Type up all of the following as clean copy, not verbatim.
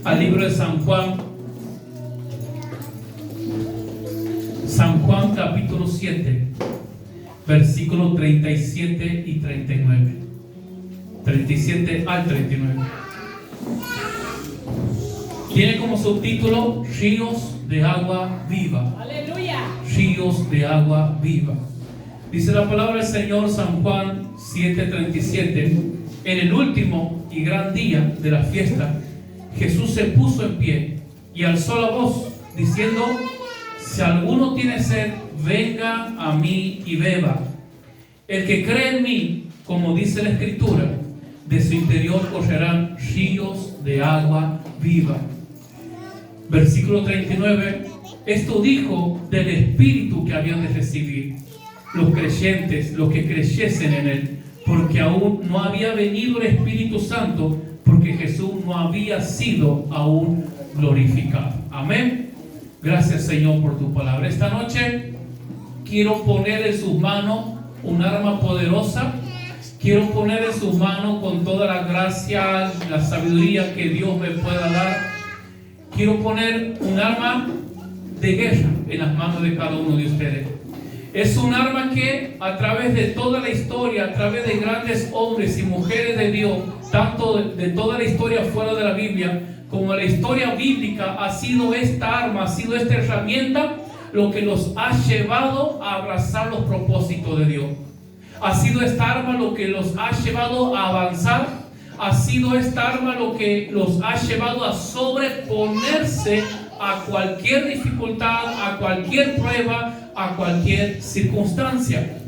al libro de San Juan. San Juan capítulo 7, versículos 37 y 39. 37 al 39. Tiene como subtítulo Ríos de agua viva. Aleluya. Ríos de agua viva. Dice la palabra del Señor, San Juan 7:37. En el último y gran día de la fiesta, Jesús se puso en pie y alzó la voz, diciendo: si alguno tiene sed, venga a mí y beba. El que cree en mí, como dice la Escritura, de su interior correrán ríos de agua viva. Versículo 39. Esto dijo del Espíritu que habían de recibir los creyentes, los que creyesen en Él, porque aún no había venido el Espíritu Santo, porque Jesús no había sido aún glorificado. Amén. Gracias, Señor, por tu palabra. Esta noche quiero poner en sus manos un arma poderosa. Quiero poner en sus manos, con toda la gracia, la sabiduría que Dios me pueda dar, quiero poner un arma de guerra en las manos de cada uno de ustedes. Es un arma que a través de toda la historia, a través de grandes hombres y mujeres de Dios, tanto de toda la historia fuera de la Biblia como la historia bíblica, ha sido esta arma, ha sido esta herramienta lo que los ha llevado a abrazar los propósitos de Dios. Ha sido esta arma lo que los ha llevado a avanzar. Ha sido esta arma lo que los ha llevado a sobreponerse a cualquier dificultad, a cualquier prueba, a cualquier circunstancia.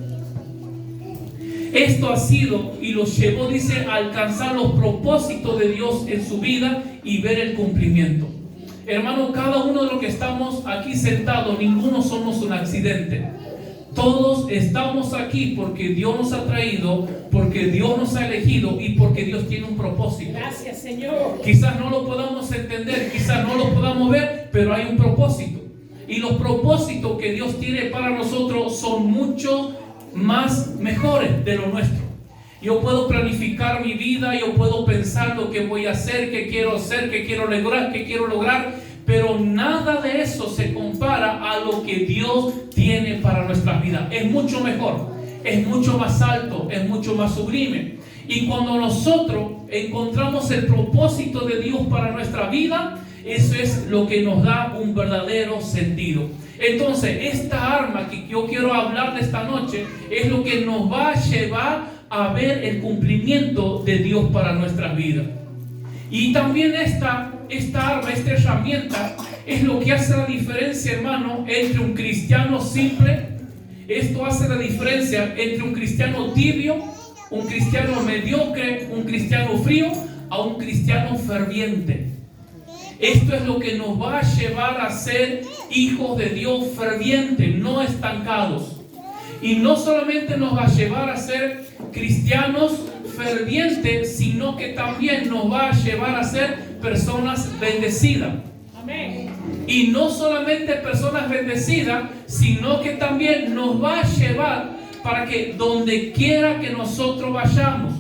Esto ha sido y los llevó, dice, a alcanzar los propósitos de Dios en su vida y ver el cumplimiento. Hermano, cada uno de los que estamos aquí sentados, ninguno somos un accidente. Todos estamos aquí porque Dios nos ha traído, porque Dios nos ha elegido y porque Dios tiene un propósito. Gracias, Señor. Quizás no lo podamos entender, quizás no lo podamos ver, pero hay un propósito. Y los propósitos que Dios tiene para nosotros son mucho más mejores de lo nuestro. Yo puedo planificar mi vida, yo puedo pensar lo que voy a hacer, qué quiero hacer, qué quiero lograr, pero nada de eso se compara a lo que Dios tiene para nuestras vidas. Es mucho mejor, es mucho más alto, es mucho más sublime. Y cuando nosotros encontramos el propósito de Dios para nuestra vida, eso es lo que nos da un verdadero sentido. Entonces, esta arma que yo quiero hablar de esta noche es lo que nos va a llevar a ver el cumplimiento de Dios para nuestras vidas. Y también esta arma, esta herramienta, es lo que hace la diferencia, hermano, entre un cristiano simple. Esto hace la diferencia entre un cristiano tibio, un cristiano mediocre, un cristiano frío, a un cristiano ferviente. Esto es lo que nos va a llevar a ser hijos de Dios fervientes, no estancados. Y no solamente nos va a llevar a ser cristianos fervientes, sino que también nos va a llevar a ser personas bendecidas. Amén. Y no solamente personas bendecidas, sino que también nos va a llevar para que donde quiera que nosotros vayamos,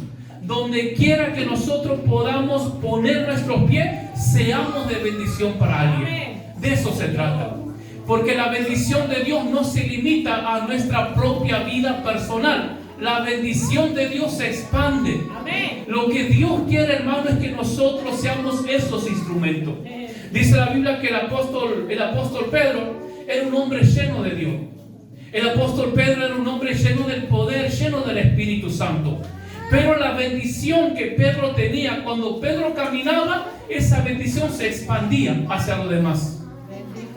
donde quiera que nosotros podamos poner nuestros pies, seamos de bendición para alguien. Amén. De eso se trata. Porque la bendición de Dios no se limita a nuestra propia vida personal. La bendición de Dios se expande. Amén. Lo que Dios quiere, hermano, es que nosotros seamos esos instrumentos. Dice la Biblia que el apóstol Pedro era un hombre lleno de Dios. El apóstol Pedro era un hombre lleno del poder, lleno del Espíritu Santo. Pero la bendición que Pedro tenía, cuando Pedro caminaba, esa bendición se expandía hacia los demás.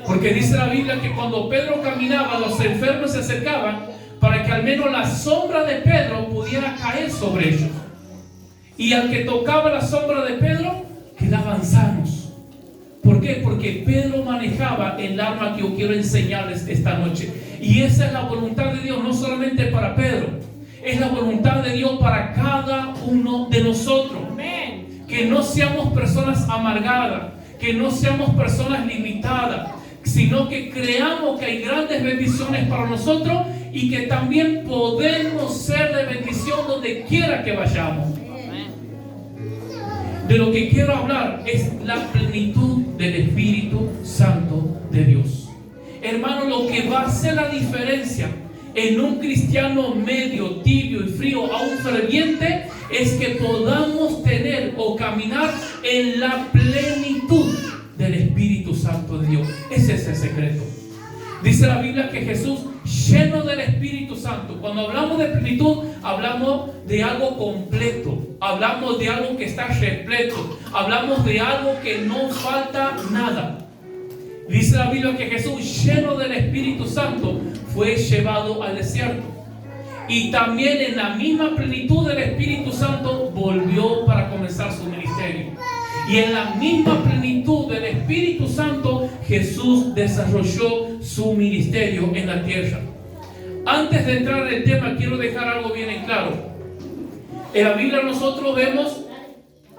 Porque dice la Biblia que cuando Pedro caminaba, los enfermos se acercaban para que al menos la sombra de Pedro pudiera caer sobre ellos. Y al que tocaba la sombra de Pedro, quedaban sanos. ¿Por qué? Porque Pedro manejaba el arma que yo quiero enseñarles esta noche. Y esa es la voluntad de Dios, no solamente para Pedro. Es la voluntad de Dios para cada uno de nosotros. Amén. Que no seamos personas amargadas, que no seamos personas limitadas, sino que creamos que hay grandes bendiciones para nosotros y que también podemos ser de bendición donde quiera que vayamos. De lo que quiero hablar es la plenitud del Espíritu Santo de Dios. Hermano, lo que va a hacer la diferencia en un cristiano medio, tibio y frío a un ferviente es que podamos tener o caminar en la plenitud del Espíritu Santo de Dios. Ese es el secreto. Dice la Biblia que Jesús, lleno del Espíritu Santo, cuando hablamos de plenitud, hablamos de algo completo, hablamos de algo que está repleto, hablamos de algo que no falta nada. Dice la Biblia que Jesús, lleno del Espíritu Santo, fue llevado al desierto. Y también en la misma plenitud del Espíritu Santo volvió para comenzar su ministerio. Y en la misma plenitud del Espíritu Santo Jesús desarrolló su ministerio en la tierra. Antes de entrar en el tema, quiero dejar algo bien en claro. En la Biblia nosotros vemos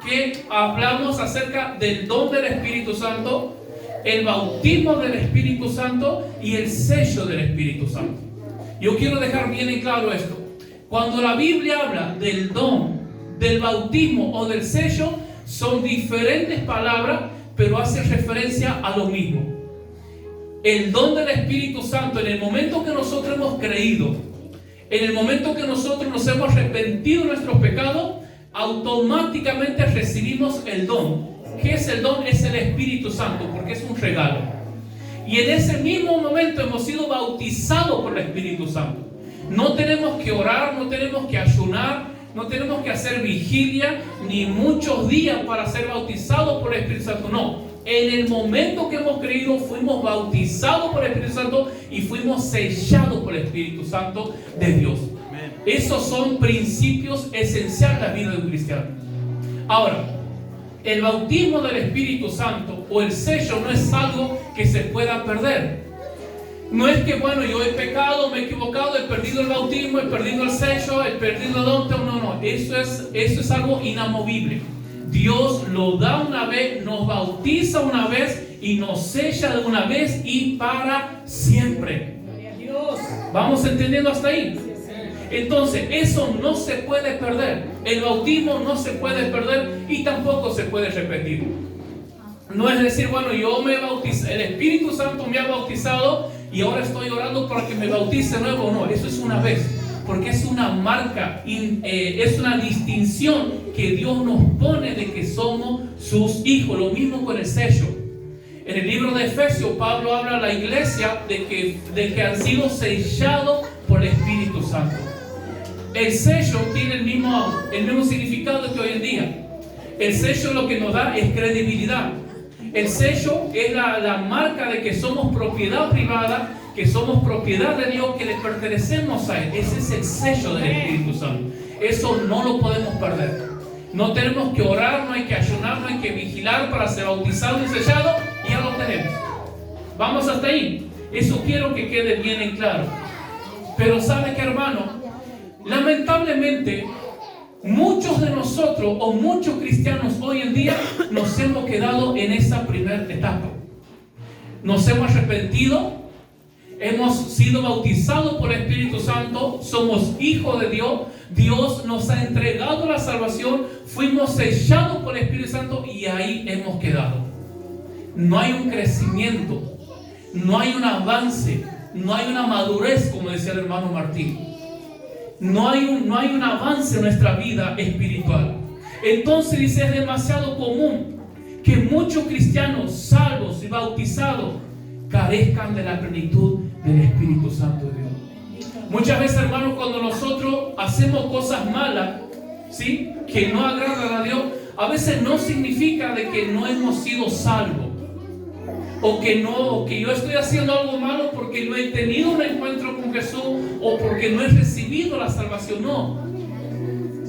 que hablamos acerca del don del Espíritu Santo, el bautismo del Espíritu Santo y el sello del Espíritu Santo. Yo quiero dejar bien en claro esto. Cuando la Biblia habla del don, del bautismo o del sello, son diferentes palabras, pero hace referencia a lo mismo. El don del Espíritu Santo, en el momento que nosotros hemos creído, en el momento que nosotros nos hemos arrepentido de nuestros pecados, automáticamente recibimos el don. ¿Qué es el don? Es el Espíritu Santo, porque es un regalo. Y en ese mismo momento hemos sido bautizados por el Espíritu Santo. No tenemos que orar, no tenemos que ayunar, no tenemos que hacer vigilia, ni muchos días para ser bautizados por el Espíritu Santo. No, en el momento que hemos creído, fuimos bautizados por el Espíritu Santo y fuimos sellados por el Espíritu Santo de Dios. Amén. Esos son principios esenciales de la vida de un cristiano. Ahora, el bautismo del Espíritu Santo o el sello no es algo que se pueda perder. No es que, bueno, yo he pecado, me he equivocado, he perdido el bautismo, he perdido el sello, he perdido el don. No, eso es algo inamovible. Dios lo da una vez, nos bautiza una vez y nos sella de una vez y para siempre. ¿Vamos entendiendo hasta ahí? Entonces, eso no se puede perder. El bautismo no se puede perder y tampoco se puede repetir. No es decir, bueno, yo me bauticé, el Espíritu Santo me ha bautizado y ahora estoy orando para que me bautice de nuevo. No, eso es una vez, porque es una marca, es una distinción que Dios nos pone de que somos sus hijos. Lo mismo con el sello. En el libro de Efesios, Pablo habla a la iglesia de que han sido sellados por el Espíritu Santo. El sello tiene el mismo significado que hoy en día. El sello lo que nos da es credibilidad. El sello es la marca de que somos propiedad privada, que somos propiedad de Dios, que le pertenecemos a Él. Ese es el sello del Espíritu Santo. Eso no lo podemos perder. No tenemos que orar, no hay que ayunar, no hay que vigilar para ser bautizado y sellado, y ya lo tenemos. Vamos hasta ahí. Eso quiero que quede bien en claro. Pero ¿sabe qué, hermano? Lamentablemente, muchos de nosotros o muchos cristianos hoy en día nos hemos quedado en esa primera etapa. Nos hemos arrepentido, hemos sido bautizados por el Espíritu Santo, somos hijos de Dios, Dios nos ha entregado la salvación, fuimos sellados por el Espíritu Santo y ahí hemos quedado. No hay un crecimiento, no hay un avance, no hay una madurez, como decía el hermano Martín. No hay un avance en nuestra vida espiritual. Entonces dice, es demasiado común que muchos cristianos salvos y bautizados carezcan de la plenitud del Espíritu Santo de Dios. Muchas veces, hermanos, cuando nosotros hacemos cosas malas, ¿sí?, que no agradan a Dios, a veces no significa de que no hemos sido salvos. O que yo estoy haciendo algo malo porque no he tenido un encuentro con Jesús o porque no he recibido la salvación. No.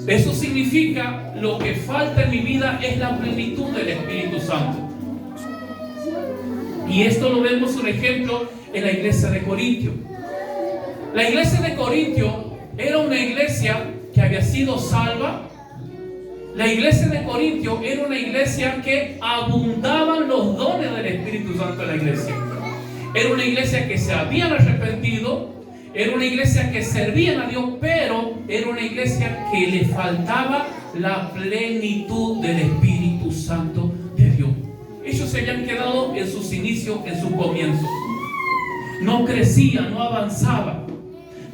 Eso significa lo que falta en mi vida es la plenitud del Espíritu Santo. Y esto lo vemos un ejemplo en la iglesia de Corintio. La iglesia de Corintio era una iglesia que había sido salva. La iglesia de Corintio era una iglesia que abundaban los dones del Espíritu Santo en la iglesia. Era una iglesia que se habían arrepentido, era una iglesia que servían a Dios, pero era una iglesia que le faltaba la plenitud del Espíritu Espíritu Santo de Dios. Ellos se habían quedado en sus inicios, en sus comienzos. No crecían, no avanzaban.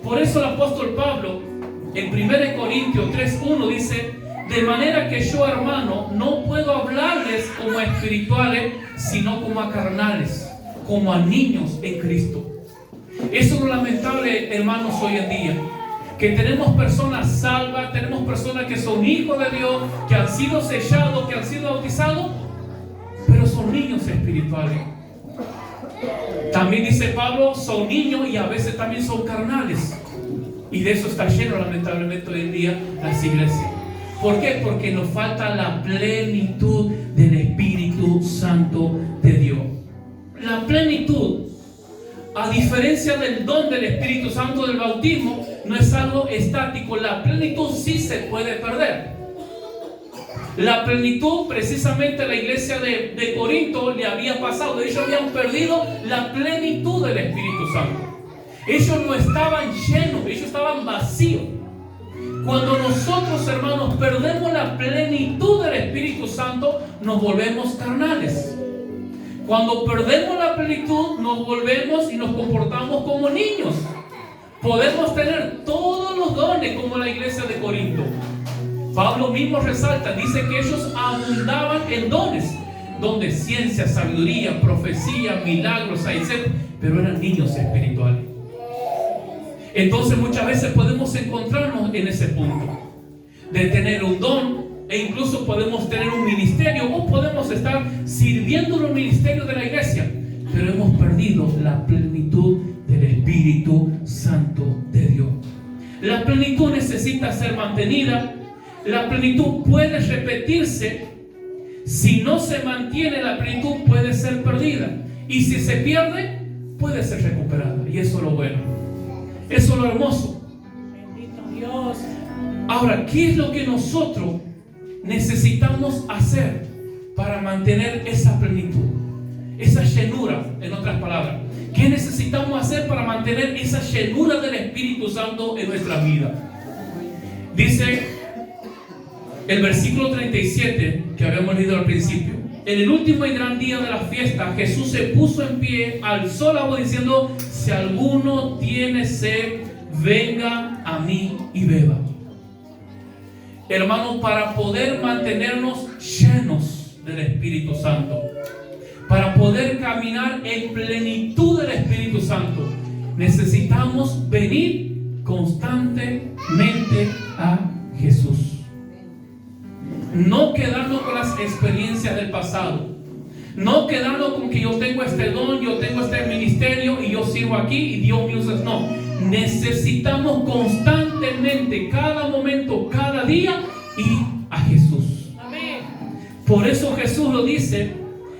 Por eso el apóstol Pablo en 1 Corintios 3:1 dice: de manera que yo, hermano, no puedo hablarles como a espirituales, sino como a carnales, como a niños en Cristo. Eso es lo lamentable, hermanos, hoy en día, que tenemos personas salvas, tenemos personas que son hijos de Dios, que han sido sellados, que han sido bautizados, pero son niños espirituales. También dice Pablo, son niños y a veces también son carnales. Y de eso está lleno, lamentablemente, hoy en día las iglesias. ¿Por qué? Porque nos falta la plenitud del Espíritu Santo de Dios. La plenitud, a diferencia del don del Espíritu Santo del bautismo, no es algo estático. La plenitud sí se puede perder. La plenitud, precisamente la iglesia de Corinto le había pasado. Ellos habían perdido la plenitud del Espíritu Santo. Ellos no estaban llenos, ellos estaban vacíos. Cuando nosotros, hermanos, perdemos la plenitud del Espíritu Santo, nos volvemos carnales. Cuando perdemos la plenitud, nos volvemos y nos comportamos como niños. Podemos tener todos los dones como la iglesia de Corinto. Pablo mismo resalta, dice que ellos abundaban en dones, donde ciencia, sabiduría, profecía, milagros, etc. Pero eran niños espirituales. Entonces muchas veces podemos encontrarnos en ese punto de tener un don, e incluso podemos tener un ministerio, o podemos estar sirviendo en un ministerio de la iglesia, pero hemos perdido la plenitud del Espíritu Santo de Dios. La plenitud necesita ser mantenida. La plenitud puede repetirse. Si no se mantiene, la plenitud puede ser perdida, y si se pierde, puede ser recuperada. Y eso es lo bueno, eso es lo hermoso. Bendito Dios. Ahora, ¿qué es lo que nosotros necesitamos hacer para mantener esa plenitud, esa llenura? En otras palabras, ¿qué necesitamos hacer para mantener esa llenura del Espíritu Santo en nuestra vida? Dice el versículo 37 que habíamos leído al principio: en el último y gran día de la fiesta, Jesús se puso en pie, alzó la voz diciendo: si alguno tiene sed, venga a mí y beba. Hermanos, para poder mantenernos llenos del Espíritu Santo, para poder caminar en plenitud del Espíritu Santo, necesitamos venir constantemente a Jesús. No quedarnos con las experiencias del pasado. No quedarnos con que yo tengo este don, yo tengo este ministerio y yo sirvo aquí y Dios me usa. No. Necesitamos constantemente, cada momento, cada día, ir a Jesús. Amén. Por eso Jesús lo dice: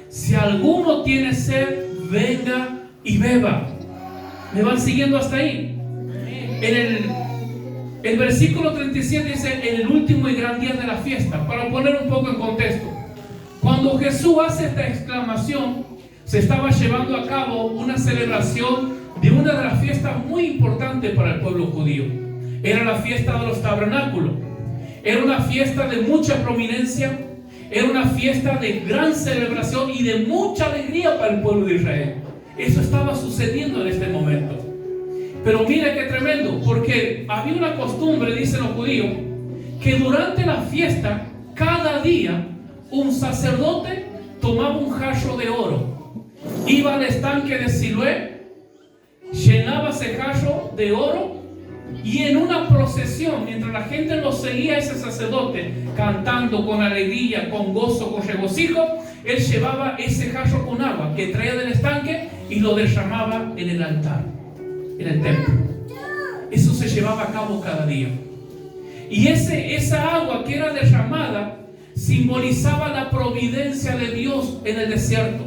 si alguno tiene sed, venga y beba. ¿Me van siguiendo hasta ahí? En el versículo 37 dice: en el último y gran día de la fiesta. Para poner un poco en contexto, cuando Jesús hace esta exclamación, se estaba llevando a cabo una celebración de una de las fiestas muy importantes para el pueblo judío. Era la fiesta de los tabernáculos. Era una fiesta de mucha prominencia. Era una fiesta de gran celebración y de mucha alegría para el pueblo de Israel. Eso estaba sucediendo en este momento. Pero mire qué tremendo, porque había una costumbre, dicen los judíos, que durante la fiesta, cada día, un sacerdote tomaba un jarro de oro, iba al estanque de Siloé, llenaba ese jarro de oro, y en una procesión, mientras la gente lo seguía a ese sacerdote, cantando con alegría, con gozo, con regocijo, él llevaba ese jarro con agua que traía del estanque y lo derramaba en el altar, en el templo. Eso se llevaba a cabo cada día. Y esa agua que era derramada simbolizaba la providencia de Dios en el desierto.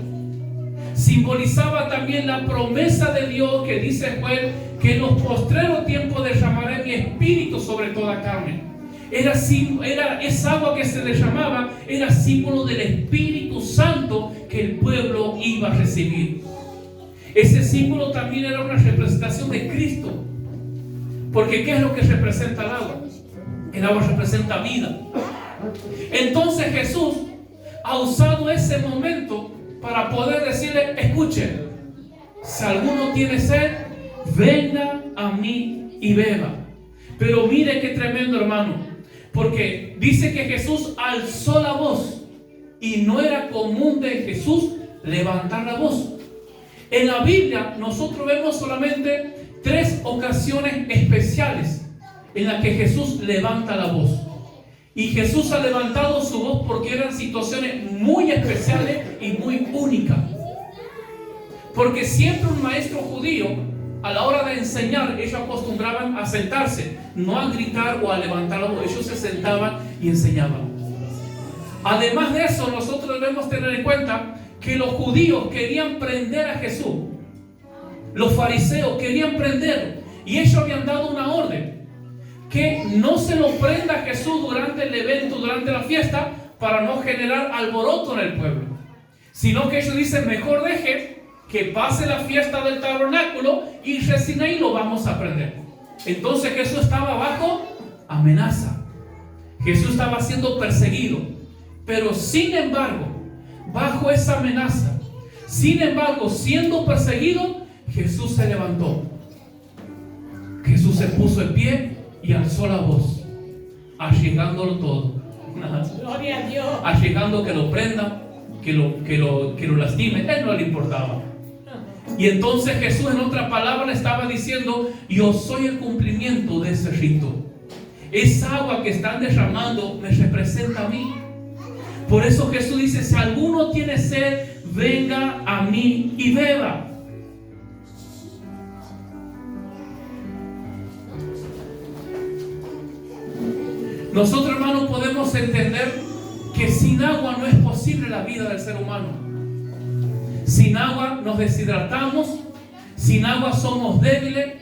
Simbolizaba también la promesa de Dios que dice Joel, que en los postreros tiempos derramaré mi espíritu sobre toda carne. Era esa agua que se derramaba, era símbolo del Espíritu Santo que el pueblo iba a recibir. Ese símbolo también era una representación de Cristo. Porque ¿qué es lo que representa el agua? El agua representa vida. Entonces Jesús, ha usado ese momento para poder decirle, escuche, si alguno tiene sed, venga a mí y beba. Pero mire qué tremendo, hermano, porque dice que Jesús alzó la voz y no era común de Jesús levantar la voz. En la Biblia nosotros vemos solamente 3 ocasiones especiales en las que Jesús levanta la voz. Y Jesús ha levantado su voz porque eran situaciones muy especiales y muy únicas. Porque siempre un maestro judío, a la hora de enseñar, ellos acostumbraban a sentarse, no a gritar o a levantar la voz. Ellos se sentaban y enseñaban. Además de eso, nosotros debemos tener en cuenta que los judíos querían prender a Jesús. Los fariseos querían prender, y ellos habían dado una orden, que no se lo prenda a Jesús durante el evento, durante la fiesta, para no generar alboroto en el pueblo, sino que ellos dicen, mejor deje que pase la fiesta del tabernáculo y recién ahí lo vamos a prender. Entonces Jesús estaba bajo amenaza, Jesús estaba siendo perseguido, pero sin embargo, bajo esa amenaza, sin embargo, siendo perseguido, Jesús se levantó, Jesús se puso en pie y alzó la voz, allegándolo todo. Gloria a Dios. Allegando que lo prendan, que lo lastimen. Él no le importaba. Y entonces Jesús, en otra palabra, le estaba diciendo, yo soy el cumplimiento de ese rito. Esa agua que están derramando me representa a mí. Por eso Jesús dice, si alguno tiene sed, venga a mí y beba. Nosotros, hermanos, podemos entender que sin agua no es posible la vida del ser humano. Sin agua nos deshidratamos, sin agua somos débiles,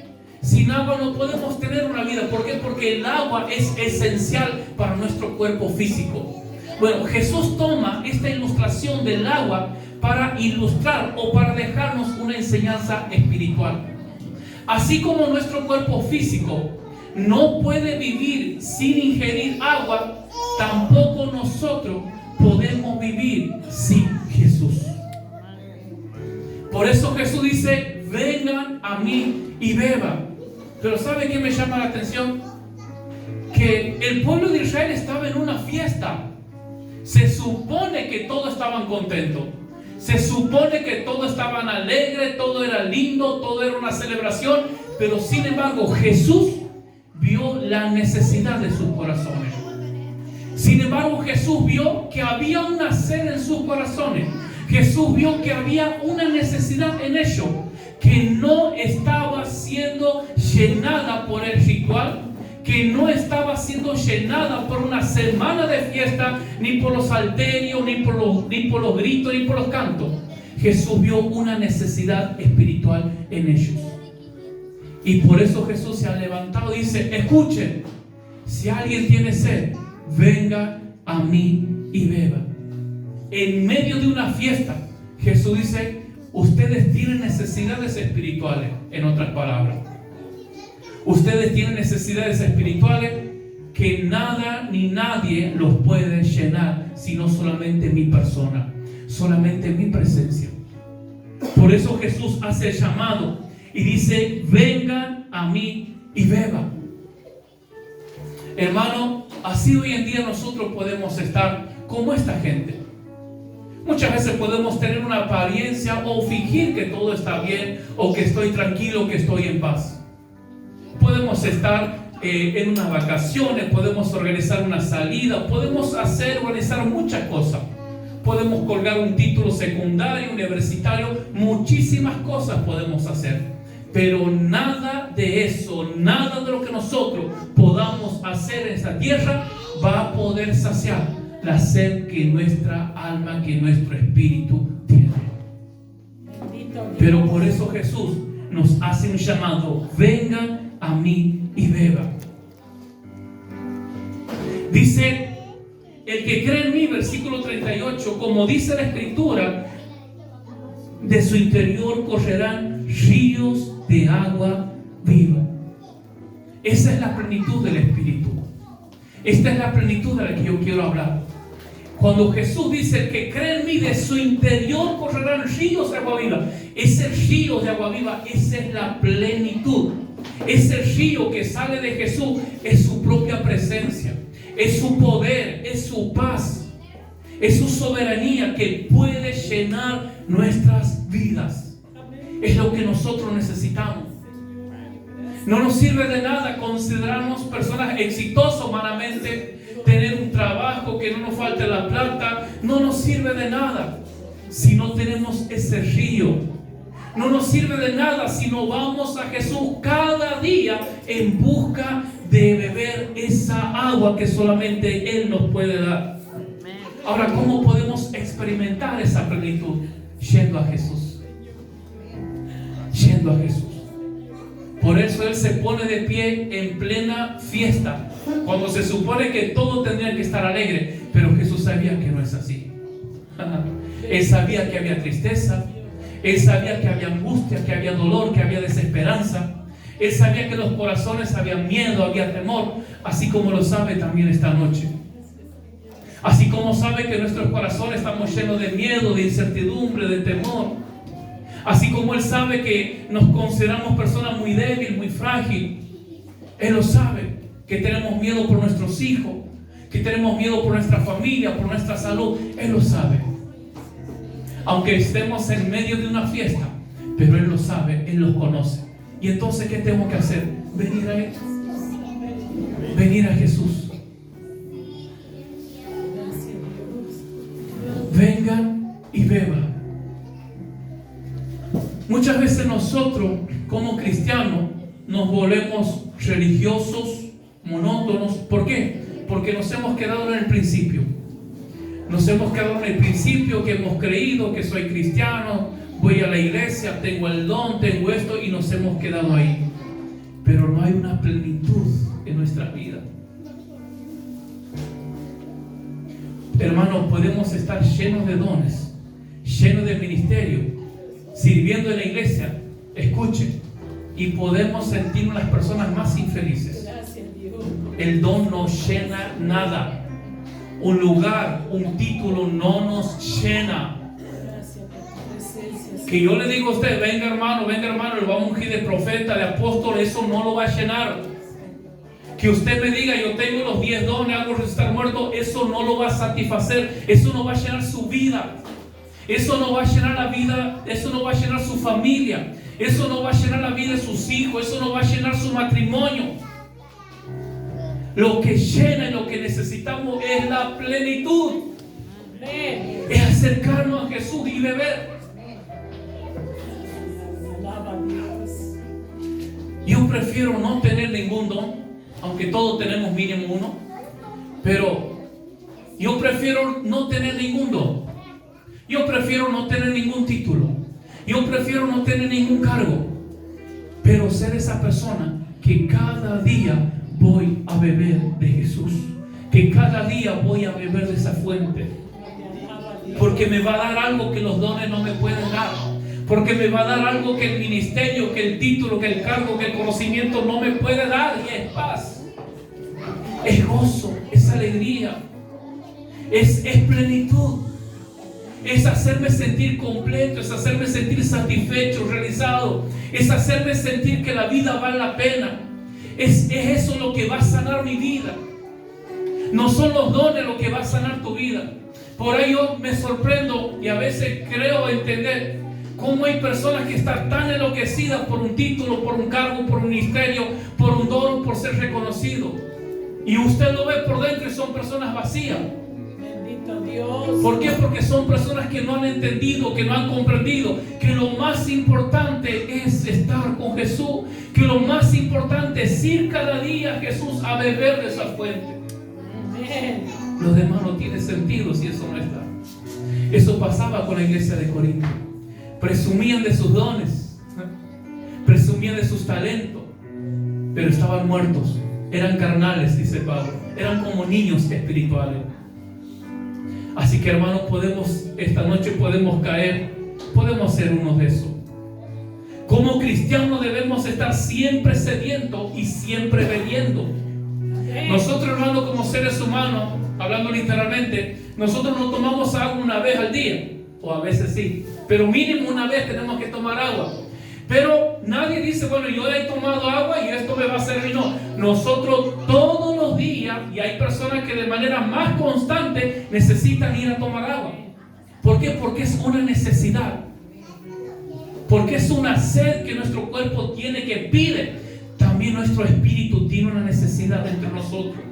sin agua no podemos tener una vida. ¿Por qué? Porque el agua es esencial para nuestro cuerpo físico. Bueno, Jesús toma esta ilustración del agua para ilustrar o para dejarnos una enseñanza espiritual. Así como nuestro cuerpo físico no puede vivir sin ingerir agua, tampoco nosotros podemos vivir sin Jesús. Por eso Jesús dice, vengan a mí y beban. Pero ¿sabe qué me llama la atención? Que el pueblo de Israel estaba en una fiesta. Se supone que todos estaban contentos. Se supone que todos estaban alegres, todo era lindo, todo era una celebración. Pero sin embargo, Jesús vio la necesidad de sus corazones. Sin embargo, Jesús vio que había una sed en sus corazones. Jesús vio que había una necesidad en ellos, que no estaba siendo llenada por el ritual, que no estaba siendo llenada por una semana de fiesta, ni por los salterios, ni por los gritos, ni por los cantos. Jesús vio una necesidad espiritual en ellos. Y por eso Jesús se ha levantado y dice, escuchen, si alguien tiene sed, venga a mí y beba. En medio de una fiesta, Jesús dice, ustedes tienen necesidades espirituales, en otras palabras. Ustedes tienen necesidades espirituales que nada ni nadie los puede llenar, sino solamente mi persona, solamente mi presencia. Por eso Jesús hace el llamado y dice, vengan a mí y beban. Hermano, así hoy en día nosotros podemos estar como esta gente. Muchas veces podemos tener una apariencia o fingir que todo está bien, o que estoy tranquilo, que estoy en paz. Podemos estar en unas vacaciones, podemos organizar una salida, podemos organizar muchas cosas. Podemos colgar un título secundario, universitario, muchísimas cosas podemos hacer. Pero nada de eso, nada de lo que nosotros podamos hacer en esta tierra va a poder saciar la sed que nuestra alma, que nuestro espíritu tiene. Pero por eso Jesús nos hace un llamado, vengan a mí y beban. Dice, el que cree en mí, versículo 38, como dice la Escritura, de su interior correrán ríos de agua viva. Esa es la plenitud del Espíritu. Esta es la plenitud de la que yo quiero hablar. Cuando Jesús dice: el que cree en mí, de su interior correrán ríos de agua viva. Ese río de agua viva, esa es la plenitud. Ese río que sale de Jesús es su propia presencia, es su poder, es su paz, es su soberanía que puede llenar nuestras vidas. Es lo que nosotros necesitamos. No nos sirve de nada considerarnos personas exitosas humanamente, tener un trabajo, que no nos falte la plata. No nos sirve de nada si no tenemos ese río. No nos sirve de nada si no vamos a Jesús cada día en busca de beber esa agua que solamente Él nos puede dar. Ahora, ¿cómo podemos experimentar esa plenitud? Yendo a Jesús. Yendo a Jesús. Por eso Él se pone de pie en plena fiesta, cuando se supone que todos tendrían que estar alegres. Pero Jesús sabía que no es así. Él sabía que había tristeza. Él sabía que había angustia, que había dolor, que había desesperanza. Él sabía que en los corazones había miedo, había temor, así como lo sabe también esta noche. Así como sabe que en nuestros corazones estamos llenos de miedo, de incertidumbre, de temor. Así como Él sabe que nos consideramos personas muy débiles, muy frágiles. Él lo sabe, que tenemos miedo por nuestros hijos, que tenemos miedo por nuestra familia, por nuestra salud. Él lo sabe. Aunque estemos en medio de una fiesta, pero Él lo sabe, Él los conoce. Y entonces, ¿qué tenemos que hacer? Venir a Él. Venir a Jesús. Vengan y beban. Muchas veces nosotros, como cristianos, nos volvemos religiosos, monótonos. ¿Por qué? Porque nos hemos quedado en el principio. Nos hemos quedado en el principio, que hemos creído que soy cristiano, voy a la iglesia, tengo el don, tengo esto, y nos hemos quedado ahí. Pero no hay una plenitud en nuestra vida. Hermanos, podemos estar llenos de dones, llenos de ministerio, sirviendo en la iglesia, escuchen, y podemos sentirnos las personas más infelices. El don no llena nada. Un lugar, un título no nos llena. Que yo le digo a usted: venga hermano, le vamos a ungir de profeta, de apóstol, eso no lo va a llenar. Que usted me diga: yo tengo los 10 dones, hago resucitar muerto, eso no lo va a satisfacer. Eso no va a llenar su vida. Eso no va a llenar la vida, eso no va a llenar su familia. Eso no va a llenar la vida de sus hijos, eso no va a llenar su matrimonio. Lo que llena y lo que necesitamos es la plenitud. Es acercarnos a Jesús y beber. Yo prefiero no tener ningún don, aunque todos tenemos mínimo uno. Pero yo prefiero no tener ningún don. Yo prefiero no tener ningún título. Yo prefiero no tener ningún cargo. Pero ser esa persona que cada día voy a beber de Jesús, que cada día voy a beber de esa fuente, porque me va a dar algo que los dones no me pueden dar, porque me va a dar algo que el ministerio, que el título, que el cargo, que el conocimiento no me puede dar. Y es paz, es gozo, es alegría, es plenitud, es hacerme sentir completo, es hacerme sentir satisfecho, realizado, es hacerme sentir que la vida vale la pena. Es eso lo que va a sanar mi vida. No son los dones lo que va a sanar tu vida. Por ahí yo me sorprendo y a veces creo entender cómo hay personas que están tan enloquecidas por un título, por un cargo, por un ministerio, por un don, por ser reconocido. Y usted lo ve por dentro y son personas vacías. Bendito Dios. ¿Por qué? Porque son personas que no han entendido, que no han comprendido que lo más importante es estar con Jesús, que lo más importante es ir cada día a Jesús a beber de esa fuente. Lo demás no tiene sentido si eso no está. Eso pasaba con la iglesia de Corinto. Presumían de sus dones, presumían de sus talentos, pero estaban muertos, eran carnales, dice Pablo, eran como niños espirituales. Así que hermanos, esta noche podemos caer, podemos ser unos de esos. Como cristianos debemos estar siempre sedientos y siempre bebiendo. Nosotros, hermanos, como seres humanos, hablando literalmente, nosotros no tomamos agua una vez al día, o a veces sí, pero mínimo una vez tenemos que tomar agua. Pero nadie dice, bueno, yo he tomado agua y esto me va a servir. No, nosotros todos los días, y hay personas que de manera más constante necesitan ir a tomar agua. ¿Por qué? Porque es una necesidad. Porque es una sed que nuestro cuerpo tiene, que pide. También nuestro espíritu tiene una necesidad entre nosotros.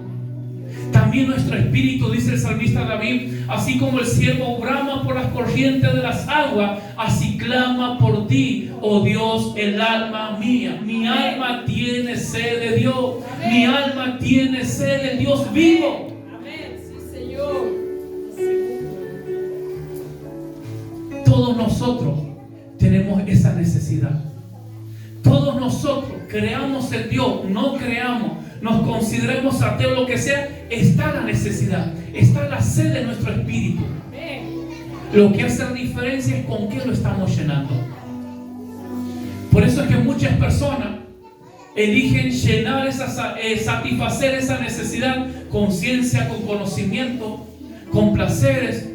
También nuestro espíritu, dice el salmista David, así como el ciervo brama por las corrientes de las aguas, así clama por ti, oh Dios, el alma mía. Mi alma tiene sed de Dios. Amén. Mi alma tiene sed del Dios vivo. Amén, sí, Señor. Todos nosotros tenemos esa necesidad. Todos nosotros, creamos en Dios, no creamos, nos consideremos ateos, lo que sea, está la necesidad, está la sed de nuestro espíritu. Lo que hace la diferencia es con qué lo estamos llenando. Por eso es que muchas personas eligen llenar satisfacer esa necesidad con ciencia, con conocimiento, con placeres,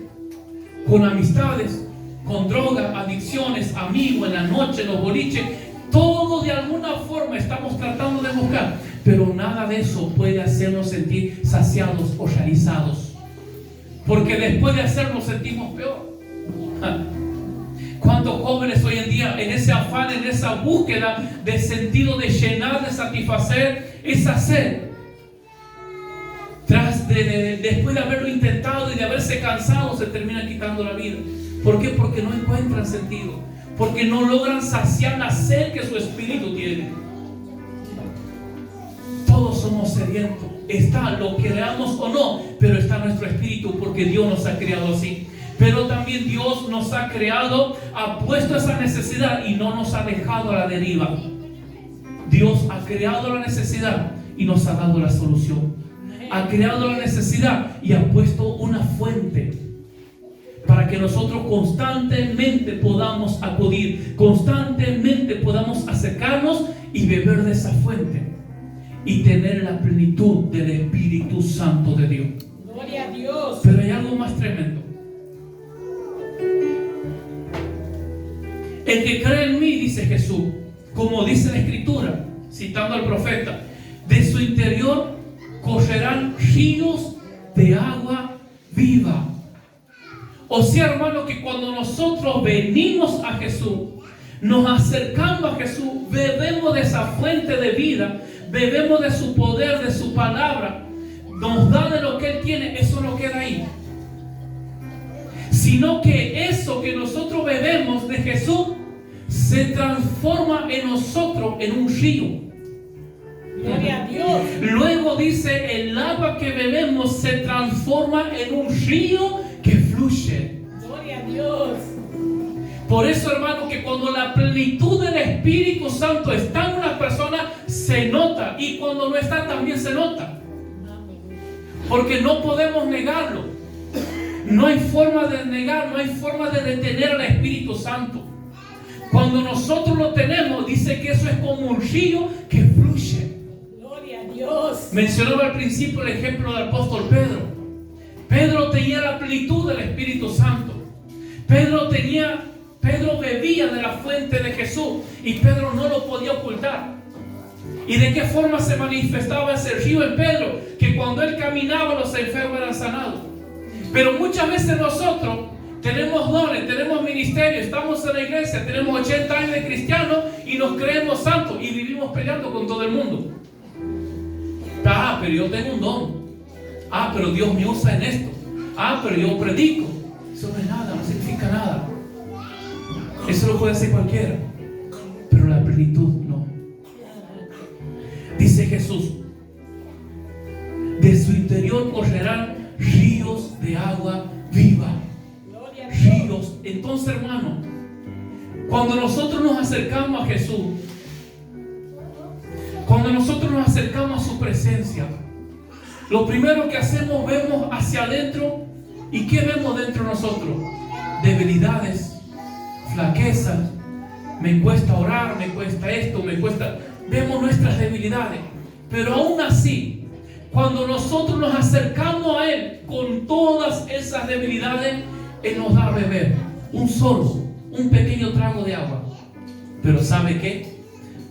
con amistades, con drogas, adicciones, amigos, en la noche, en los boliches. Todo de alguna forma estamos tratando de buscar, pero nada de eso puede hacernos sentir saciados o realizados, porque después de hacerlo sentimos peor. ¿Cuántos jóvenes hoy en día en ese afán, en esa búsqueda de sentido de llenar, de satisfacer esa sed, después de haberlo intentado y de haberse cansado, se terminan quitando la vida? ¿Por qué? Porque no encuentran sentido, porque no logran saciar la sed que su espíritu tiene. Todos somos sedientos. Está, lo creamos o no, pero está nuestro espíritu, porque Dios nos ha creado así. Pero también Dios nos ha creado, ha puesto esa necesidad y no nos ha dejado a la deriva. Dios ha creado la necesidad y nos ha dado la solución. Ha creado la necesidad y ha puesto una fuente para que nosotros constantemente podamos acudir, constantemente podamos acercarnos y beber de esa fuente y tener la plenitud del Espíritu Santo de Dios. Gloria a Dios. Pero hay algo más tremendo. El que cree en mí, dice Jesús, como dice la Escritura, citando al profeta, de su interior correrán ríos de agua viva. O sea, hermano, que cuando nosotros venimos a Jesús, nos acercamos a Jesús, bebemos de esa fuente de vida, bebemos de su poder, de su palabra, nos da de lo que Él tiene, eso no queda ahí. Sino que eso que nosotros bebemos de Jesús se transforma en nosotros en un río. Gloria a Dios. Luego dice, el agua que bebemos se transforma en un río que fluye. Gloria a Dios. Por eso, hermano, que cuando la plenitud del Espíritu Santo está en una persona, se nota, y cuando no está también se nota, porque no podemos negarlo. No hay forma de negar, no hay forma de detener al Espíritu Santo. Cuando nosotros lo tenemos, dice que eso es como un río que fluye. Gloria a Dios. Mencionaba al principio el ejemplo del apóstol Pedro. Pedro tenía la plenitud del Espíritu Santo. Pedro bebía de la fuente de Jesús y Pedro no lo podía ocultar. ¿Y de qué forma se manifestaba ese río en Pedro? Que cuando él caminaba, los enfermos eran sanados. Pero muchas veces nosotros tenemos dones, tenemos ministerio, estamos en la iglesia, tenemos 80 años de cristianos y nos creemos santos y vivimos peleando con todo el mundo. Pero yo tengo un don. Pero Dios me usa en esto. Pero yo predico. Eso no es nada, no significa nada. Eso lo puede hacer cualquiera, pero la plenitud no. Dice Jesús, de su interior correrán ríos de agua viva. Ríos. Entonces, hermano, cuando nosotros nos acercamos a Jesús, cuando nosotros nos acercamos a su presencia, lo primero que hacemos, vemos hacia adentro. ¿Y qué vemos dentro de nosotros? Debilidades, flaquezas. Me cuesta orar, me cuesta esto, me cuesta. Vemos nuestras debilidades. Pero aún así, Cuando nosotros nos acercamos a Él con todas esas debilidades, Él nos da a beber un sorbo, un pequeño trago de agua. Pero ¿sabe qué?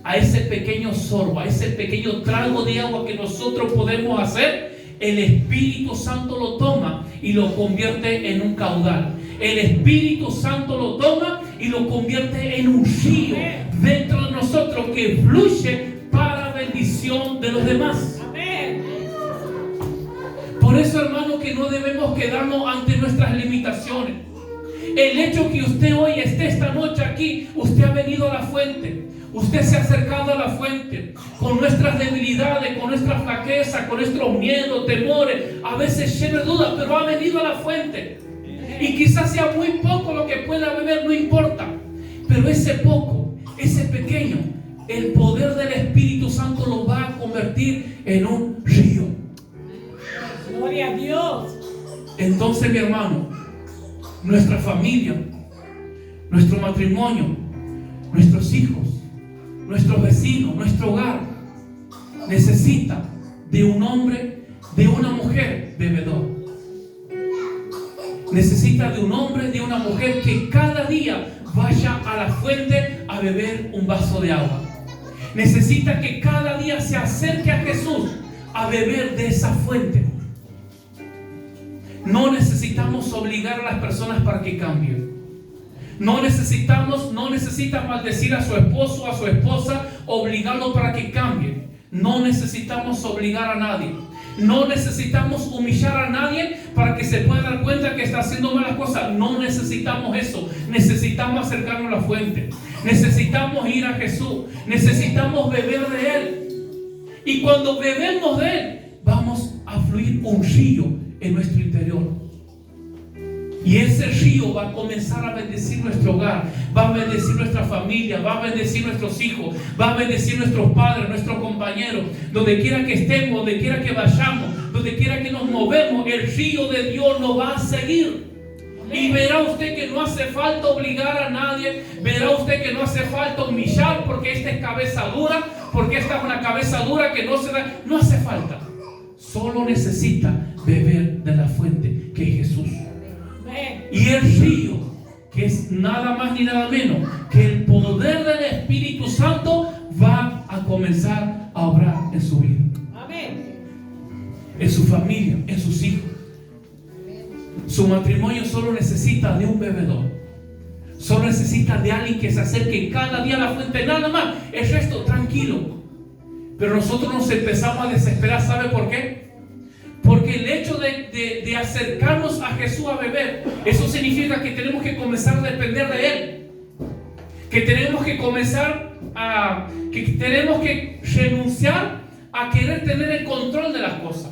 A ese pequeño sorbo, a ese pequeño trago de agua que nosotros podemos hacer, el Espíritu Santo lo toma y lo convierte en un caudal. El Espíritu Santo lo toma y lo convierte en un río dentro de nosotros que fluye para bendición de los demás. Amén. Por eso, hermano, que no debemos quedarnos ante nuestras limitaciones. El hecho que usted hoy esté esta noche aquí, usted ha venido a la fuente. Usted se ha acercado a la fuente con nuestras debilidades, con nuestra flaqueza, con nuestros miedos, temores, a veces lleno de dudas, pero ha venido a la fuente. Y quizás sea muy poco lo que pueda beber, no importa. Pero ese poco, ese pequeño, el poder del Espíritu Santo lo va a convertir en un río. Gloria a Dios. Entonces, mi hermano, nuestra familia, nuestro matrimonio, nuestros hijos, nuestros vecinos, nuestro hogar necesita de un hombre, de una mujer bebedor. Necesita de un hombre, de una mujer que cada día vaya a la fuente a beber un vaso de agua. Necesita que cada día se acerque a Jesús a beber de esa fuente. No necesitamos obligar a las personas para que cambien. No necesita maldecir a su esposo o a su esposa, obligarlo para que cambie. No necesitamos obligar a nadie. No necesitamos humillar a nadie para que se pueda dar cuenta que está haciendo malas cosas. No necesitamos eso. Necesitamos acercarnos a la fuente. Necesitamos ir a Jesús. Necesitamos beber de Él. Y cuando bebemos de Él, vamos a fluir un río en nuestro interior. Y ese río va a comenzar a bendecir nuestro hogar, va a bendecir nuestra familia, va a bendecir nuestros hijos, va a bendecir nuestros padres, nuestros compañeros, donde quiera que estemos, donde quiera que vayamos, donde quiera que nos movemos, el río de Dios nos va a seguir. Y verá usted que no hace falta obligar a nadie, verá usted que no hace falta humillar porque esta es cabeza dura, porque esta es una cabeza dura que no se da, no hace falta. Solo necesita beber de la fuente que es Jesús. Y el río, que es nada más ni nada menos que el poder del Espíritu Santo, va a comenzar a obrar en su vida. Amén. En su familia, en sus hijos. Su matrimonio solo necesita de un bebedor. Solo necesita de alguien que se acerque cada día a la fuente, nada más. El resto, tranquilo. Pero nosotros nos empezamos a desesperar. ¿Sabe por qué? Porque el hecho de acercarnos a Jesús a beber, eso significa que tenemos que comenzar a depender de Él. Que tenemos que comenzar que tenemos que renunciar a querer tener el control de las cosas.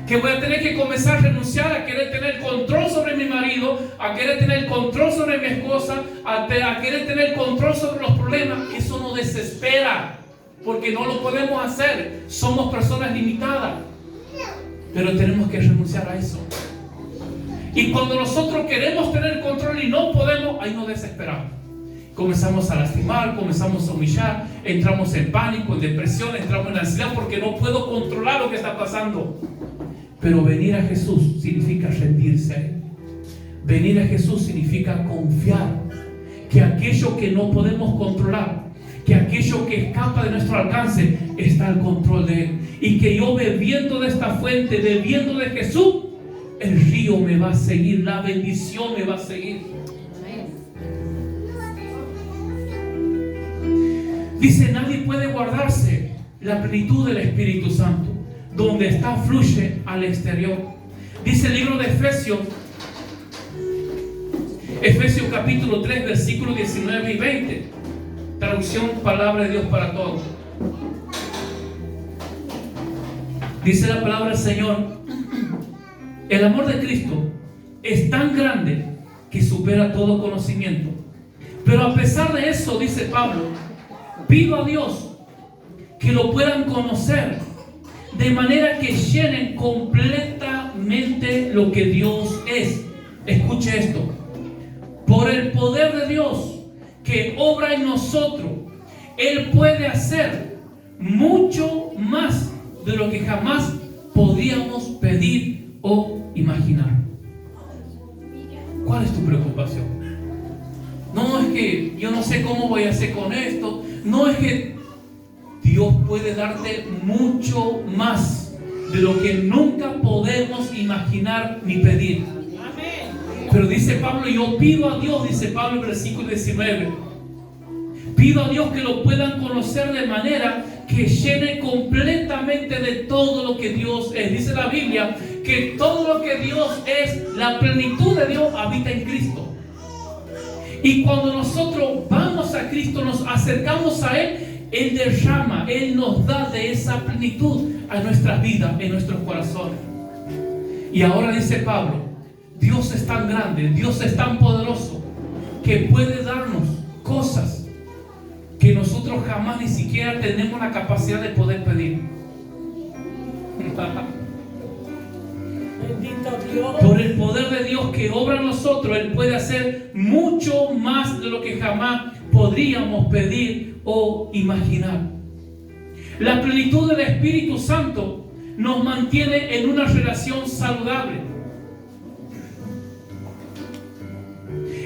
Que voy a tener que comenzar a renunciar a querer tener el control sobre mi marido, a querer tener el control sobre mi esposa, a querer tener el control sobre los problemas. Eso nos desespera, porque no lo podemos hacer. Somos personas limitadas. Pero tenemos que renunciar a eso. Y cuando nosotros queremos tener control y no podemos, ahí nos desesperamos. Comenzamos a lastimar, comenzamos a humillar, entramos en pánico, en depresión, entramos en ansiedad porque no puedo controlar lo que está pasando. Pero venir a Jesús significa rendirse a Él. Venir a Jesús significa confiar que aquello que no podemos controlar, que aquello que escapa de nuestro alcance, está al control de Él. Y que yo bebiendo de esta fuente, bebiendo de Jesús, el río me va a seguir, la bendición me va a seguir. Dice, nadie puede guardarse la plenitud del Espíritu Santo. Donde está, fluye al exterior. Dice el libro de Efesios capítulo 3, versículos 19 y 20. Traducción, palabra de Dios para todos. Dice la palabra del Señor: el amor de Cristo es tan grande que supera todo conocimiento. Pero a pesar de eso, dice Pablo, pido a Dios que lo puedan conocer, de manera que llenen completamente lo que Dios es. Escuche esto: por el poder de Dios que obra en nosotros, Él puede hacer mucho más de lo que jamás podíamos pedir o imaginar. ¿Cuál es tu preocupación? No es que yo no sé cómo voy a hacer con esto. No, es que Dios puede darte mucho más de lo que nunca podemos imaginar ni pedir. Pero dice Pablo, yo pido a Dios, dice Pablo en versículo 19, pido a Dios que lo puedan conocer de manera que llene completamente de todo lo que Dios es. Dice la Biblia que todo lo que Dios es, la plenitud de Dios habita en Cristo. Y cuando nosotros vamos a Cristo, nos acercamos a Él, Él derrama, Él nos da de esa plenitud a nuestras vidas, en nuestros corazones. Y ahora dice Pablo, Dios es tan grande, Dios es tan poderoso, que puede darnos cosas que nosotros jamás ni siquiera tenemos la capacidad de poder pedir. Bendito Dios. Por el poder de Dios que obra en nosotros, Él puede hacer mucho más de lo que jamás podríamos pedir o imaginar. La plenitud del Espíritu Santo nos mantiene en una relación saludable.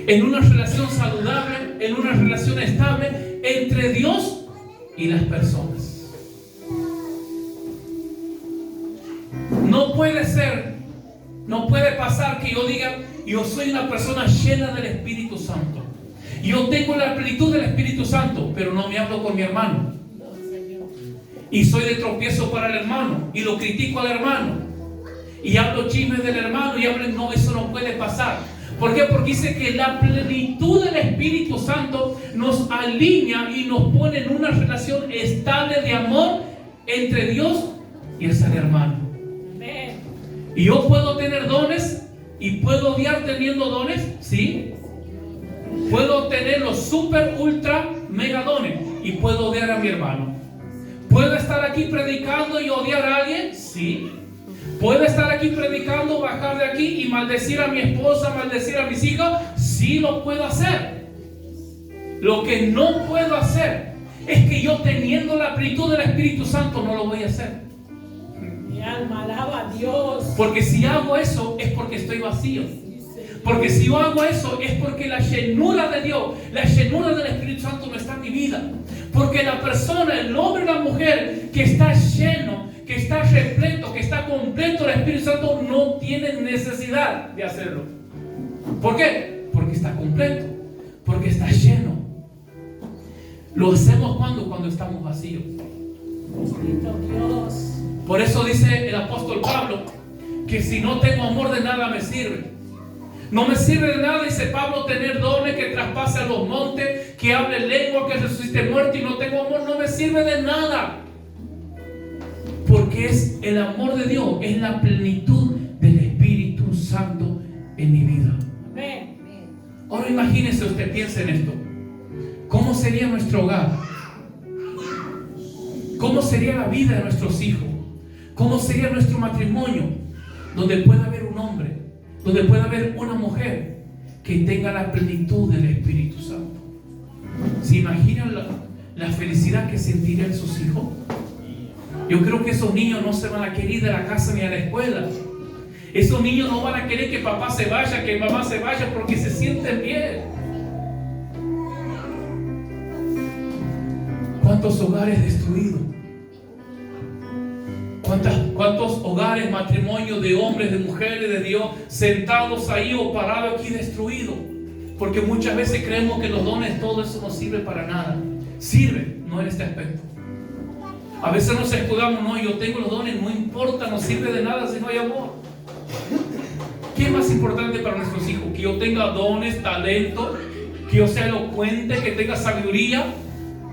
En una relación saludable, en una relación estable entre Dios y las personas. No puede ser, no puede pasar que yo diga, yo soy una persona llena del Espíritu Santo. Yo tengo la plenitud del Espíritu Santo, pero no me hablo con mi hermano. Y soy de tropiezo para el hermano, y lo critico al hermano. Y hablo chismes del hermano, y hablo, no, eso no puede pasar. ¿Por qué? Porque dice que la plenitud del Espíritu Santo nos alinea y nos pone en una relación estable de amor entre Dios y ese hermano. Amén. Y yo puedo tener dones y puedo odiar teniendo dones, ¿sí? Puedo tener los super, ultra, mega dones y puedo odiar a mi hermano. ¿Puedo estar aquí predicando y odiar a alguien? Sí. ¿Puedo estar aquí predicando, bajar de aquí y maldecir a mi esposa, maldecir a mis hijos? Sí, lo puedo hacer. Lo que no puedo hacer es que yo, teniendo la plenitud del Espíritu Santo, no lo voy a hacer. Mi alma alaba a Dios. Porque si hago eso es porque estoy vacío. Porque si yo hago eso es porque la llenura de Dios, la llenura del Espíritu Santo no está en mi vida. Porque la persona, el hombre o la mujer que está lleno, que está repleto, que está completo del Espíritu Santo, no tiene necesidad de hacerlo. ¿Por qué? Porque está completo, porque está lleno. Lo hacemos cuando estamos vacíos. Bendito Dios. Por eso dice el apóstol Pablo que si no tengo amor, de nada me sirve. No me sirve de nada, dice Pablo, tener dones que traspase los montes, que hable lengua, que resucite muerto, y no tengo amor, no me sirve de nada. Porque es el amor de Dios, es la plenitud del Espíritu Santo en mi vida. Amén. Ahora imagínese usted, piense en esto. ¿Cómo sería nuestro hogar? ¿Cómo sería la vida de nuestros hijos? ¿Cómo sería nuestro matrimonio? Donde pueda haber un hombre, donde pueda haber una mujer que tenga la plenitud del Espíritu Santo. ¿Se imaginan la felicidad que sentirían sus hijos? Yo creo que esos niños no se van a querer ir de la casa ni a la escuela. Esos niños no van a querer que papá se vaya, que mamá se vaya, porque se sienten bien. ¿Cuántos hogares destruidos? ¿Cuántos hogares, matrimonios de hombres, de mujeres, de Dios, sentados ahí o parados aquí destruidos? Porque muchas veces creemos que los dones, todo eso no sirve para nada. Sirve, no en este aspecto. A veces nos escudamos, no, yo tengo los dones, no importa, no sirve de nada si no hay amor. ¿Qué es más importante para nuestros hijos? Que yo tenga dones, talento, que yo sea elocuente, que tenga sabiduría,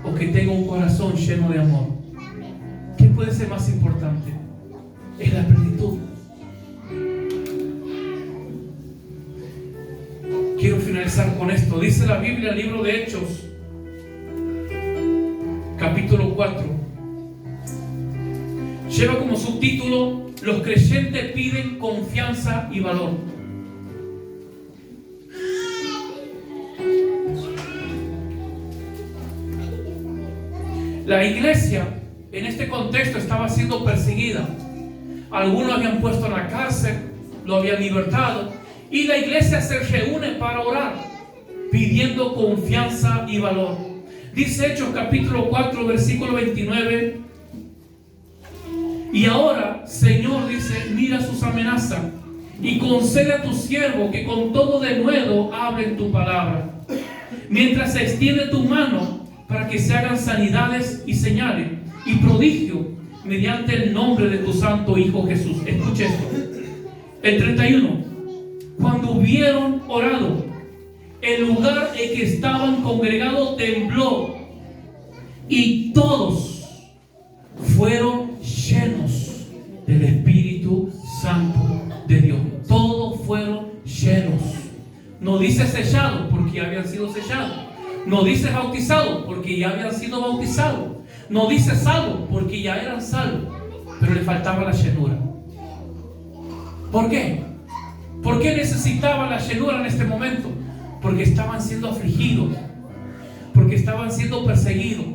o que tenga un corazón lleno de amor. ¿Qué puede ser más importante? Es la plenitud. Quiero finalizar con esto. Dice la Biblia, el libro de Hechos, capítulo 4. Lleva como subtítulo: los creyentes piden confianza y valor. La iglesia en este contexto estaba siendo perseguida. algunos habían puesto en la cárcel, lo habían libertado, y la iglesia se reúne para orar, pidiendo confianza y valor. Dice Hechos capítulo 4, versículo 29, y ahora, Señor, dice, mira sus amenazas y concede a tu siervo que con todo denuedo hable en tu palabra, mientras se extiende tu mano para que se hagan sanidades y señales y prodigios mediante el nombre de tu santo Hijo Jesús. Escuche esto. El 31. Cuando hubieron orado, el lugar en que estaban congregados tembló y todos fueron llenos del Espíritu Santo de Dios. Todos fueron llenos. No dice sellados porque ya habían sido sellados. No dice bautizados porque ya habían sido bautizados. No dice salvos porque ya eran salvos. Pero le faltaba la llenura. ¿Por qué? ¿Por qué necesitaban la llenura en este momento? Porque estaban siendo afligidos. Porque estaban siendo perseguidos.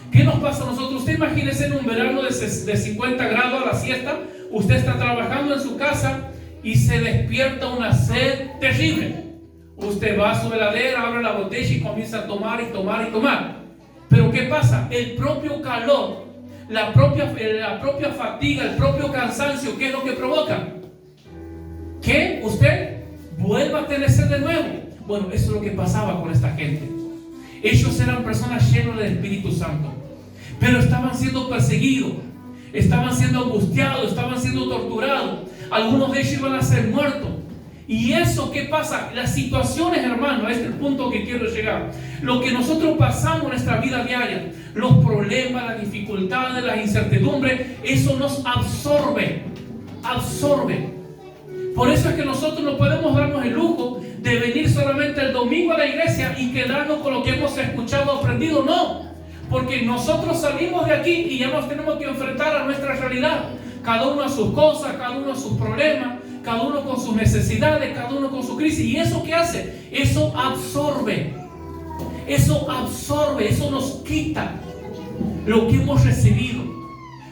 ¿Qué nos pasa a nosotros? Usted imagínese en un verano de 50 grados a la siesta. Usted está trabajando en su casa y se despierta una sed terrible. Usted va a su heladera, abre la botella y comienza a tomar y tomar y tomar. Pero ¿qué pasa? El propio calor, la propia fatiga, el propio cansancio, ¿qué es lo que provoca? Que usted vuelva a tener sed de nuevo. Bueno, eso es lo que pasaba con esta gente. Ellos eran personas llenas del Espíritu Santo, pero estaban siendo perseguidos, estaban siendo angustiados, estaban siendo torturados. Algunos de ellos iban a ser muertos. ¿Y eso qué pasa? Las situaciones, hermano, este es el punto que quiero llegar. Lo que nosotros pasamos en nuestra vida diaria, los problemas, las dificultades, las incertidumbres, eso nos absorbe. Por eso es que nosotros no podemos darnos el lujo de venir solamente el domingo a la iglesia y quedarnos con lo que hemos escuchado o aprendido. No, porque nosotros salimos de aquí y ya nos tenemos que enfrentar a nuestra realidad. Cada uno a sus cosas, cada uno a sus problemas, cada uno con sus necesidades, cada uno con su crisis. ¿Y eso qué hace? Eso absorbe, eso nos quita lo que hemos recibido.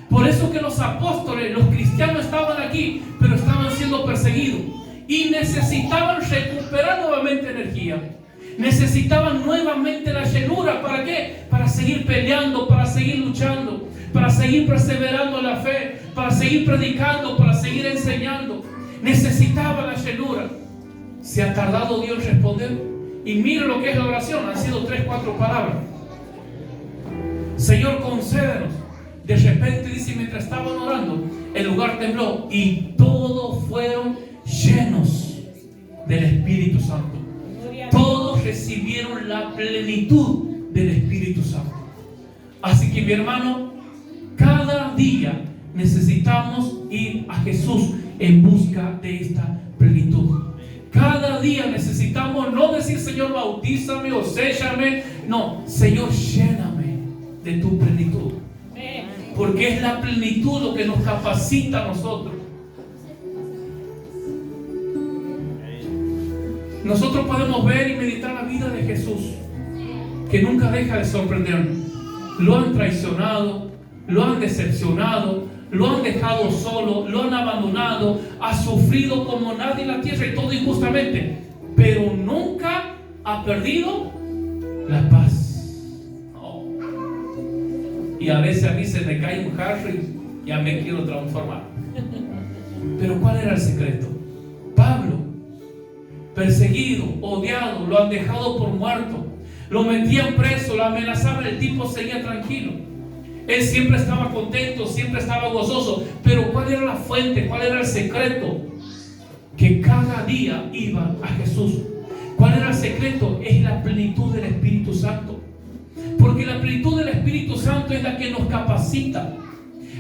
Por eso que los apóstoles, los cristianos estaban aquí, pero estaban siendo perseguidos y necesitaban recuperar nuevamente energía. Necesitaban nuevamente la llenura. ¿Para qué? Para seguir peleando, para seguir luchando, para seguir perseverando en la fe, para seguir predicando, para seguir enseñando. Necesitaba la llenura. ¿Se ha tardado Dios en responder? Y mire lo que es la oración. Han sido 3-4 palabras. Señor, concédenos. De repente dice, mientras estaban orando, el lugar tembló y todos fueron llenos del Espíritu Santo. Todos recibieron la plenitud del Espíritu Santo. Así que mi hermano, cada día necesitamos ir a Jesús en busca de esta plenitud. Cada día necesitamos no decir, Señor, bautízame o séllame. No, Señor, lléname de tu plenitud. Porque es la plenitud lo que nos capacita a nosotros. Nosotros podemos ver y meditar la vida de Jesús, que nunca deja de sorprendernos. Lo han traicionado, lo han decepcionado, lo han dejado solo, lo han abandonado, ha sufrido como nadie en la tierra y todo injustamente, pero nunca ha perdido la paz. No. Y a veces a mí se me cae un jarro y ya me quiero transformar. Pero ¿cuál era el secreto? Pablo, perseguido, odiado, lo han dejado por muerto, lo metían preso, lo amenazaban, el tipo seguía tranquilo. Él siempre estaba contento, siempre estaba gozoso. Pero ¿cuál era la fuente? ¿Cuál era el secreto? Que cada día iba a Jesús. ¿Cuál era el secreto? Es la plenitud del Espíritu Santo. Porque la plenitud del Espíritu Santo es la que nos capacita.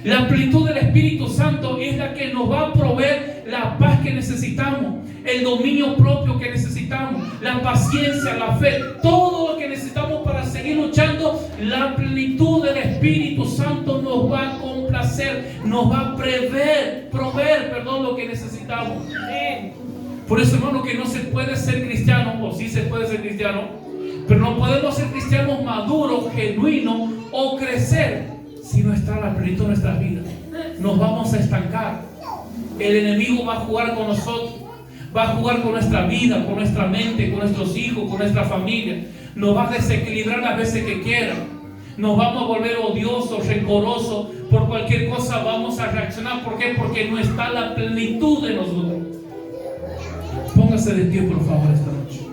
La plenitud del Espíritu Santo es la que nos va a proveer la paz que necesitamos, el dominio propio que necesitamos, la paciencia, la fe, todo lo que necesitamos para seguir luchando. La plenitud del Espíritu Santo nos va a complacer, nos va a proveer lo que necesitamos. Por eso, hermano, que no se puede ser cristiano, o sí se puede ser cristiano, pero no podemos ser cristianos maduros, genuinos o crecer si no está la plenitud en nuestras vidas. Nos vamos a estancar. el enemigo va a jugar con nosotros. Va a jugar con nuestra vida, con nuestra mente, con nuestros hijos, con nuestra familia. Nos va a desequilibrar las veces que quiera. Nos vamos a volver odiosos, rencorosos. Por cualquier cosa vamos a reaccionar. ¿Por qué? Porque no está la plenitud de nosotros. Póngase de pie, por favor, esta noche.